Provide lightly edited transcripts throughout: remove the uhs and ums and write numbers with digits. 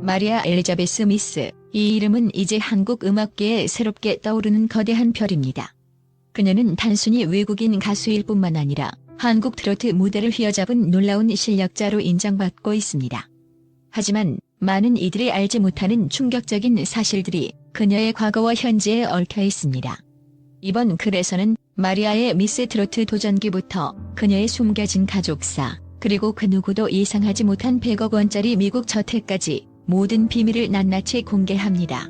마리아 엘리자베스 미스, 이 이름은 이제 한국 음악계에 새롭게 떠오르는 거대한 별입니다. 그녀는 단순히 외국인 가수일 뿐만 아니라 한국 트로트 무대를 휘어잡은 놀라운 실력자로 인정받고 있습니다. 하지만 많은 이들이 알지 못하는 충격적인 사실들이 그녀의 과거와 현재에 얽혀 있습니다. 이번 글에서는 마리아의 미스 트로트 도전기부터 그녀의 숨겨진 가족사, 그리고 그 누구도 예상하지 못한 100억 원짜리 미국 저택까지 모든 비밀을 낱낱이 공개합니다.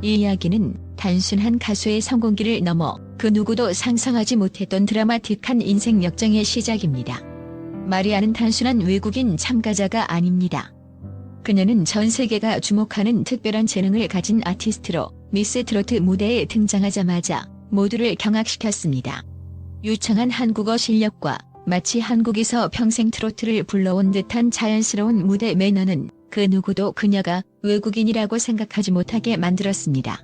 이 이야기는 단순한 가수의 성공기를 넘어 그 누구도 상상하지 못했던 드라마틱한 인생 역정의 시작입니다. 마리아는 단순한 외국인 참가자가 아닙니다. 그녀는 전 세계가 주목하는 특별한 재능을 가진 아티스트로 미스 트로트 무대에 등장하자마자 모두를 경악시켰습니다. 유창한 한국어 실력과 마치 한국에서 평생 트로트를 불러온 듯한 자연스러운 무대 매너는 그 누구도 그녀가 외국인이라고 생각하지 못하게 만들었습니다.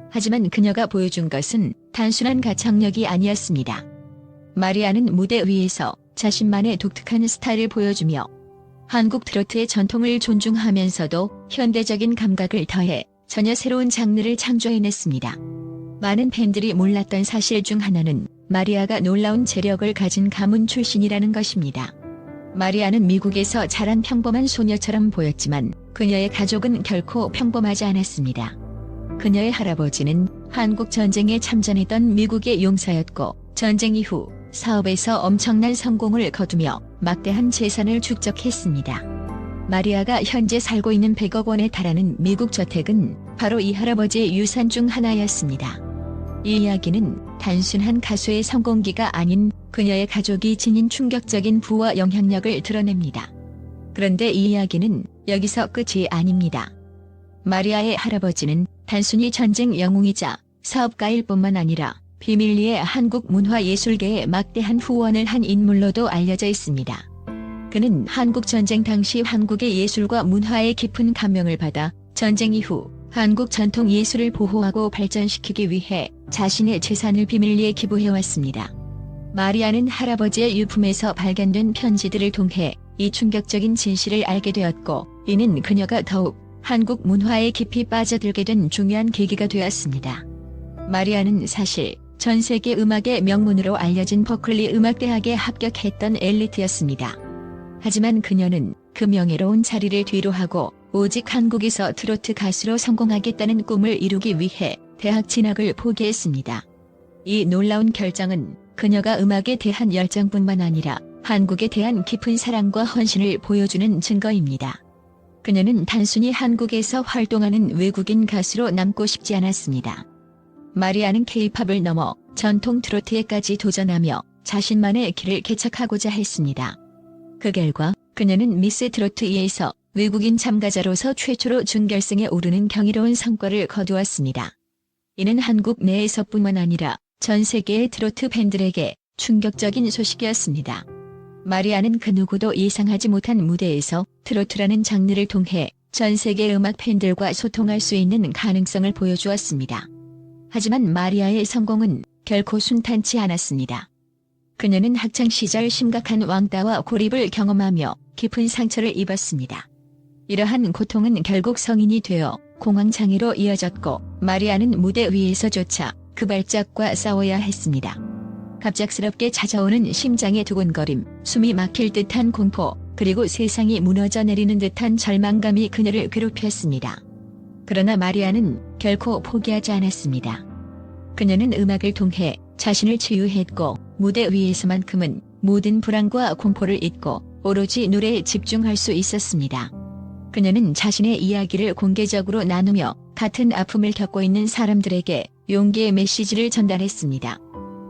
하지만 그녀가 보여준 것은 단순한 가창력이 아니었습니다. 마리아는 무대 위에서 자신만의 독특한 스타일을 보여주며 한국 트로트의 전통을 존중하면서도 현대적인 감각을 더해 전혀 새로운 장르를 창조해냈습니다. 많은 팬들이 몰랐던 사실 중 하나는 마리아가 놀라운 재력을 가진 가문 출신이라는 것입니다. 마리아는 미국에서 자란 평범한 소녀처럼 보였지만 그녀의 가족은 결코 평범하지 않았습니다. 그녀의 할아버지는 한국 전쟁에 참전했던 미국의 용사였고 전쟁 이후 사업에서 엄청난 성공을 거두며 막대한 재산을 축적했습니다. 마리아가 현재 살고 있는 100억 원에 달하는 미국 저택은 바로 이 할아버지의 유산 중 하나였습니다. 이 이야기는 단순한 가수의 성공기가 아닌 그녀의 가족이 지닌 충격적인 부와 영향력을 드러냅니다. 그런데 이 이야기는 여기서 끝이 아닙니다. 마리아의 할아버지는 단순히 전쟁 영웅이자 사업가일 뿐만 아니라 비밀리에 한국 문화예술계에 막대한 후원을 한 인물로도 알려져 있습니다. 그는 한국 전쟁 당시 한국의 예술과 문화에 깊은 감명을 받아 전쟁 이후 한국 전통 예술을 보호하고 발전시키기 위해 자신의 재산을 비밀리에 기부해왔습니다. 마리아는 할아버지의 유품에서 발견된 편지들을 통해 이 충격적인 진실을 알게 되었고, 이는 그녀가 더욱 한국 문화에 깊이 빠져들게 된 중요한 계기가 되었습니다. 마리아는 사실 전 세계 음악의 명문으로 알려진 버클리 음악대학에 합격했던 엘리트였습니다. 하지만 그녀는 그 명예로운 자리를 뒤로하고 오직 한국에서 트로트 가수로 성공하겠다는 꿈을 이루기 위해 대학 진학을 포기했습니다. 이 놀라운 결정은 그녀가 음악에 대한 열정뿐만 아니라 한국에 대한 깊은 사랑과 헌신을 보여주는 증거입니다. 그녀는 단순히 한국에서 활동하는 외국인 가수로 남고 싶지 않았습니다. 마리아는 K-팝을 넘어 전통 트로트에까지 도전하며 자신만의 길을 개척하고자 했습니다. 그 결과 그녀는 미스 트로트 2에서 외국인 참가자로서 최초로 준결승에 오르는 경이로운 성과를 거두었습니다. 이는 한국 내에서뿐만 아니라 전 세계의 트로트 팬들에게 충격적인 소식이었습니다. 마리아는 그 누구도 예상하지 못한 무대에서 트로트라는 장르를 통해 전 세계 음악 팬들과 소통할 수 있는 가능성을 보여주었습니다. 하지만 마리아의 성공은 결코 순탄치 않았습니다. 그녀는 학창시절 심각한 왕따와 고립을 경험하며 깊은 상처를 입었습니다. 이러한 고통은 결국 성인이 되어 공황장애로 이어졌고, 마리아는 무대 위에서조차 그 발작과 싸워야 했습니다. 갑작스럽게 찾아오는 심장의 두근거림, 숨이 막힐 듯한 공포, 그리고 세상이 무너져 내리는 듯한 절망감이 그녀를 괴롭혔습니다. 그러나 마리아는 결코 포기하지 않았습니다. 그녀는 음악을 통해 자신을 치유했고, 무대 위에서만큼은 모든 불안과 공포를 잊고 오로지 노래에 집중할 수 있었습니다. 그녀는 자신의 이야기를 공개적으로 나누며 같은 아픔을 겪고 있는 사람들에게 용기의 메시지를 전달했습니다.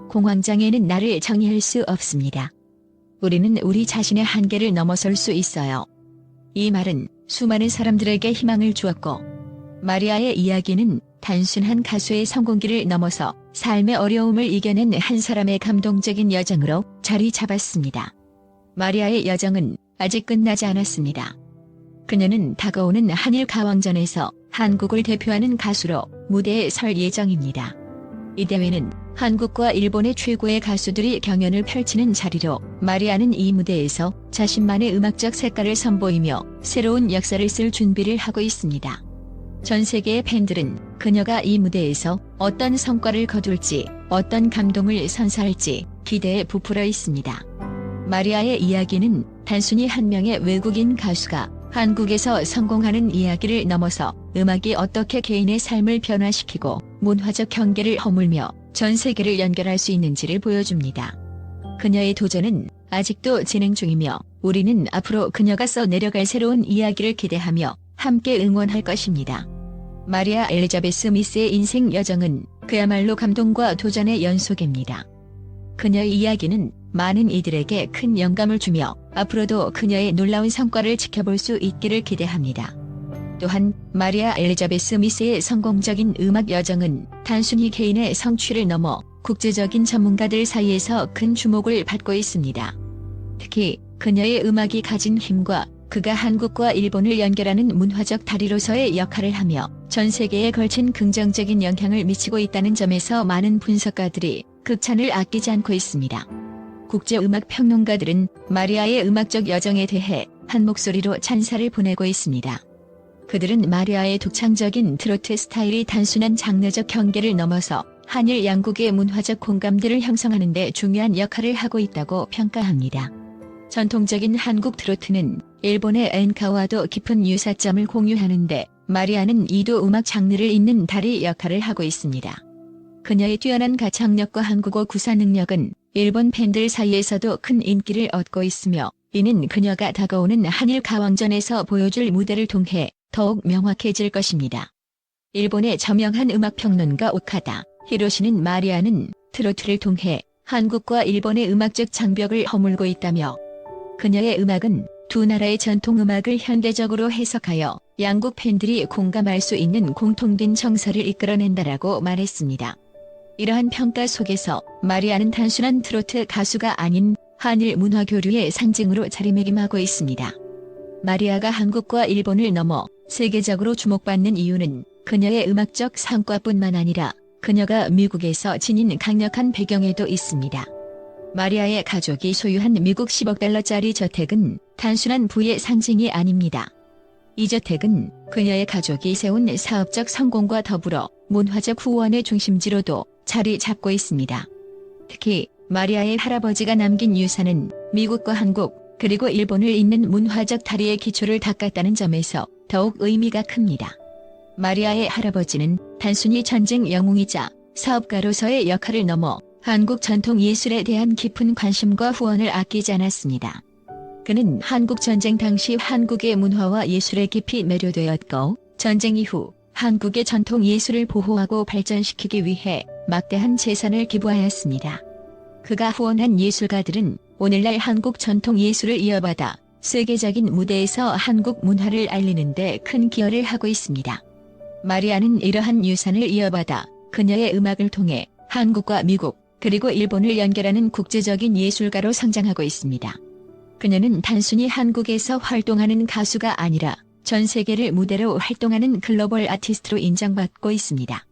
공황장애는 나를 정의할 수 없습니다. 우리는 우리 자신의 한계를 넘어설 수 있어요. 이 말은 수많은 사람들에게 희망을 주었고, 마리아의 이야기는 단순한 가수의 성공기를 넘어서 삶의 어려움을 이겨낸 한 사람의 감동적인 여정으로 자리 잡았습니다. 마리아의 여정은 아직 끝나지 않았습니다. 그녀는 다가오는 한일 가왕전에서 한국을 대표하는 가수로 무대에 설 예정입니다. 이 대회는 한국과 일본의 최고의 가수들이 경연을 펼치는 자리로 마리아는 이 무대에서 자신만의 음악적 색깔을 선보이며 새로운 역사를 쓸 준비를 하고 있습니다. 전 세계의 팬들은 그녀가 이 무대에서 어떤 성과를 거둘지, 어떤 감동을 선사할지 기대에 부풀어 있습니다. 마리아의 이야기는 단순히 한 명의 외국인 가수가 한국에서 성공하는 이야기를 넘어서 음악이 어떻게 개인의 삶을 변화시키고 문화적 경계를 허물며 전 세계를 연결할 수 있는지를 보여줍니다. 그녀의 도전은 아직도 진행 중이며 우리는 앞으로 그녀가 써내려갈 새로운 이야기를 기대하며 함께 응원할 것입니다. 마리아 엘리자베스 미스의 인생 여정은 그야말로 감동과 도전의 연속입니다. 그녀의 이야기는 많은 이들에게 큰 영감을 주며 앞으로도 그녀의 놀라운 성과를 지켜볼 수 있기를 기대합니다. 또한 마리아 엘리자베스 미스의 성공적인 음악 여정은 단순히 개인의 성취를 넘어 국제적인 전문가들 사이에서 큰 주목을 받고 있습니다. 특히 그녀의 음악이 가진 힘과 그가 한국과 일본을 연결하는 문화적 다리로서의 역할을 하며 전 세계에 걸친 긍정적인 영향을 미치고 있다는 점에서 많은 분석가들이 극찬을 아끼지 않고 있습니다. 국제음악 평론가들은 마리아의 음악적 여정에 대해 한 목소리로 찬사를 보내고 있습니다. 그들은 마리아의 독창적인 트로트 스타일이 단순한 장르적 경계를 넘어서 한일 양국의 문화적 공감대를 형성하는 데 중요한 역할을 하고 있다고 평가합니다. 전통적인 한국 트로트는 일본의 엔카와도 깊은 유사점을 공유하는데 마리아는 이도 음악 장르를 잇는 다리 역할을 하고 있습니다. 그녀의 뛰어난 가창력과 한국어 구사 능력은 일본 팬들 사이에서도 큰 인기를 얻고 있으며 이는 그녀가 다가오는 한일 가왕전에서 보여줄 무대를 통해 더욱 명확해질 것입니다. 일본의 저명한 음악평론가 오카다 히로시는 마리아는 트로트를 통해 한국과 일본의 음악적 장벽을 허물고 있다며 그녀의 음악은 두 나라의 전통 음악을 현대적으로 해석하여 양국 팬들이 공감할 수 있는 공통된 정서를 이끌어낸다라고 말했습니다. 이러한 평가 속에서 마리아는 단순한 트로트 가수가 아닌 한일 문화 교류의 상징으로 자리매김하고 있습니다. 마리아가 한국과 일본을 넘어 세계적으로 주목받는 이유는 그녀의 음악적 성과뿐만 아니라 그녀가 미국에서 지닌 강력한 배경에도 있습니다. 마리아의 가족이 소유한 미국 10억 달러짜리 저택은 단순한 부의 상징이 아닙니다. 이 저택은 그녀의 가족이 세운 사업적 성공과 더불어 문화적 후원의 중심지로도 자리 잡고 있습니다. 특히 마리아의 할아버지가 남긴 유산은 미국과 한국 그리고 일본을 잇는 문화적 다리의 기초를 닦았다는 점에서 더욱 의미가 큽니다. 마리아의 할아버지는 단순히 전쟁 영웅이자 사업가로서의 역할을 넘어 한국 전통 예술에 대한 깊은 관심과 후원을 아끼지 않았습니다. 그는 한국 전쟁 당시 한국의 문화와 예술에 깊이 매료되었고 전쟁 이후 한국의 전통 예술을 보호하고 발전시키기 위해 막대한 재산을 기부하였습니다. 그가 후원한 예술가들은 오늘날 한국 전통 예술을 이어받아 세계적인 무대에서 한국 문화를 알리는 데 큰 기여를 하고 있습니다. 마리아는 이러한 유산을 이어받아 그녀의 음악을 통해 한국과 미국 그리고 일본을 연결하는 국제적인 예술가로 성장하고 있습니다. 그녀는 단순히 한국에서 활동하는 가수가 아니라 전 세계를 무대로 활동하는 글로벌 아티스트로 인정받고 있습니다.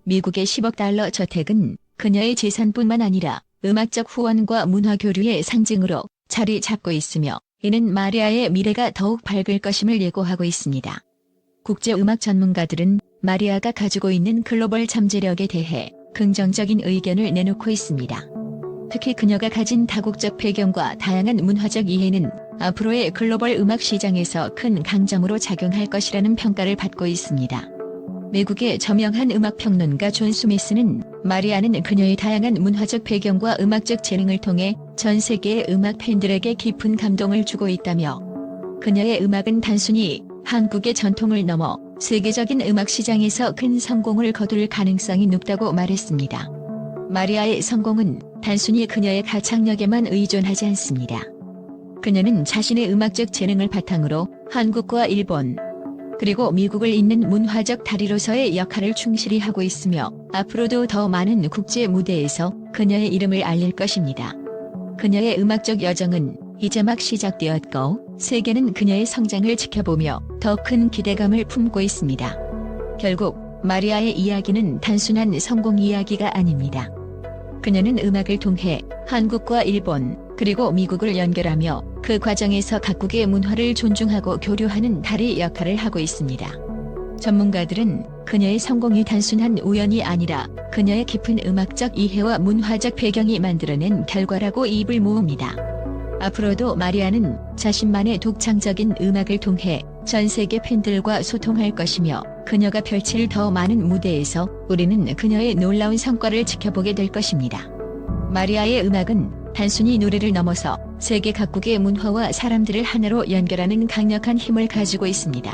미국의 10억 달러 저택은 그녀의 재산뿐만 아니라 음악적 후원과 문화 교류의 상징으로 자리 잡고 있으며 이는 마리아의 미래가 더욱 밝을 것임을 예고하고 있습니다. 국제음악 전문가들은 마리아가 가지고 있는 글로벌 잠재력에 대해 긍정적인 의견을 내놓고 있습니다. 특히 그녀가 가진 다국적 배경과 다양한 문화적 이해는 앞으로의 글로벌 음악 시장에서 큰 강점으로 작용할 것이라는 평가를 받고 있습니다. 미국의 저명한 음악평론가 존 스미스는 마리아는 그녀의 다양한 문화적 배경과 음악적 재능을 통해 전 세계의 음악 팬들에게 깊은 감동을 주고 있다며 그녀의 음악은 단순히 한국의 전통을 넘어 세계적인 음악 시장에서 큰 성공을 거둘 가능성이 높다고 말했습니다. 마리아의 성공은 단순히 그녀의 가창력에만 의존하지 않습니다. 그녀는 자신의 음악적 재능을 바탕으로 한국과 일본, 그리고 미국을 잇는 문화적 다리로서의 역할을 충실히 하고 있으며 앞으로도 더 많은 국제 무대에서 그녀의 이름을 알릴 것입니다. 그녀의 음악적 여정은 이제 막 시작되었고 세계는 그녀의 성장을 지켜보며 더 큰 기대감을 품고 있습니다. 결국 마리아의 이야기는 단순한 성공 이야기가 아닙니다. 그녀는 음악을 통해 한국과 일본, 그리고 미국을 연결하며 그 과정에서 각국의 문화를 존중하고 교류하는 다리 역할을 하고 있습니다. 전문가들은 그녀의 성공이 단순한 우연이 아니라 그녀의 깊은 음악적 이해와 문화적 배경이 만들어낸 결과라고 입을 모읍니다. 앞으로도 마리아는 자신만의 독창적인 음악을 통해 전 세계 팬들과 소통할 것이며 그녀가 펼칠 더 많은 무대에서 우리는 그녀의 놀라운 성과를 지켜보게 될 것입니다. 마리아의 음악은 단순히 노래를 넘어서 세계 각국의 문화와 사람들을 하나로 연결하는 강력한 힘을 가지고 있습니다.